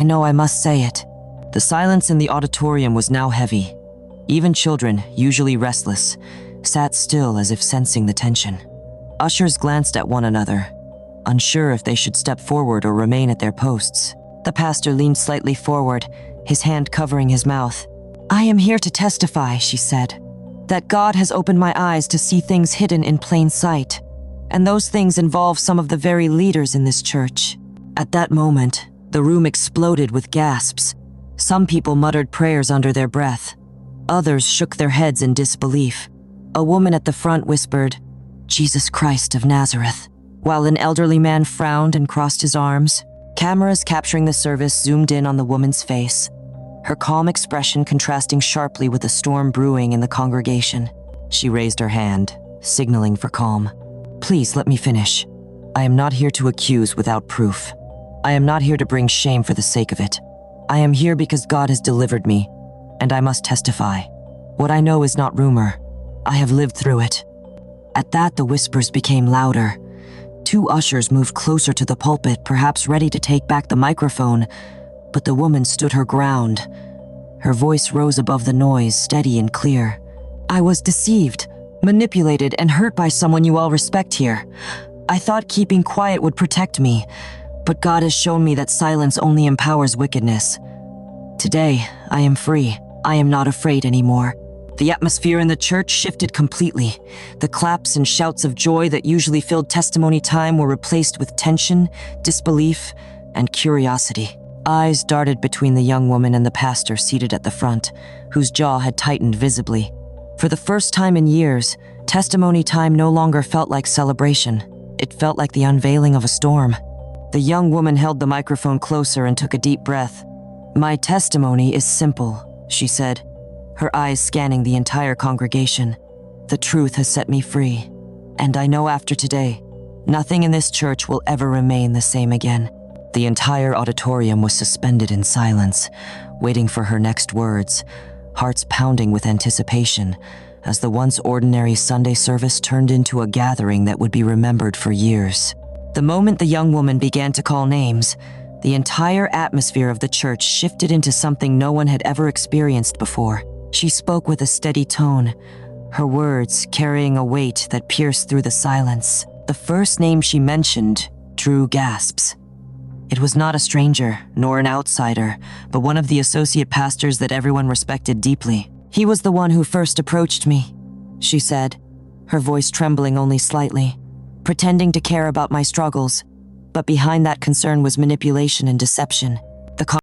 I know I must say it. The silence in the auditorium was now heavy. Even children, usually restless, sat still as if sensing the tension. Ushers glanced at one another, unsure if they should step forward or remain at their posts. The pastor leaned slightly forward, his hand covering his mouth. "I am here to testify," she said, "that God has opened my eyes to see things hidden in plain sight. And those things involve some of the very leaders in this church." At that moment, the room exploded with gasps. Some people muttered prayers under their breath. Others shook their heads in disbelief. A woman at the front whispered, "Jesus Christ of Nazareth," while an elderly man frowned and crossed his arms. Cameras capturing the service zoomed in on the woman's face, her calm expression contrasting sharply with the storm brewing in the congregation. She raised her hand, signaling for calm. "Please let me finish. I am not here to accuse without proof. I am not here to bring shame for the sake of it. I am here because God has delivered me, and I must testify. What I know is not rumor. I have lived through it." At that, the whispers became louder. Two ushers moved closer to the pulpit, perhaps ready to take back the microphone, but the woman stood her ground. Her voice rose above the noise, steady and clear. "I was deceived, manipulated, and hurt by someone you all respect here. I thought keeping quiet would protect me, but God has shown me that silence only empowers wickedness. Today, I am free. I am not afraid anymore." The atmosphere in the church shifted completely. The claps and shouts of joy that usually filled testimony time were replaced with tension, disbelief, and curiosity. Eyes darted between the young woman and the pastor seated at the front, whose jaw had tightened visibly. For the first time in years, testimony time no longer felt like celebration. It felt like the unveiling of a storm. The young woman held the microphone closer and took a deep breath. "My testimony is simple," she said, her eyes scanning the entire congregation. "The truth has set me free, and I know after today, nothing in this church will ever remain the same again." The entire auditorium was suspended in silence, waiting for her next words, hearts pounding with anticipation, as the once ordinary Sunday service turned into a gathering that would be remembered for years. The moment the young woman began to call names, the entire atmosphere of the church shifted into something no one had ever experienced before. She spoke with a steady tone, her words carrying a weight that pierced through the silence. The first name she mentioned drew gasps. It was not a stranger, nor an outsider, but one of the associate pastors that everyone respected deeply. "He was the one who first approached me," she said, her voice trembling only slightly, pretending to care about my struggles. But behind that concern was manipulation and deception.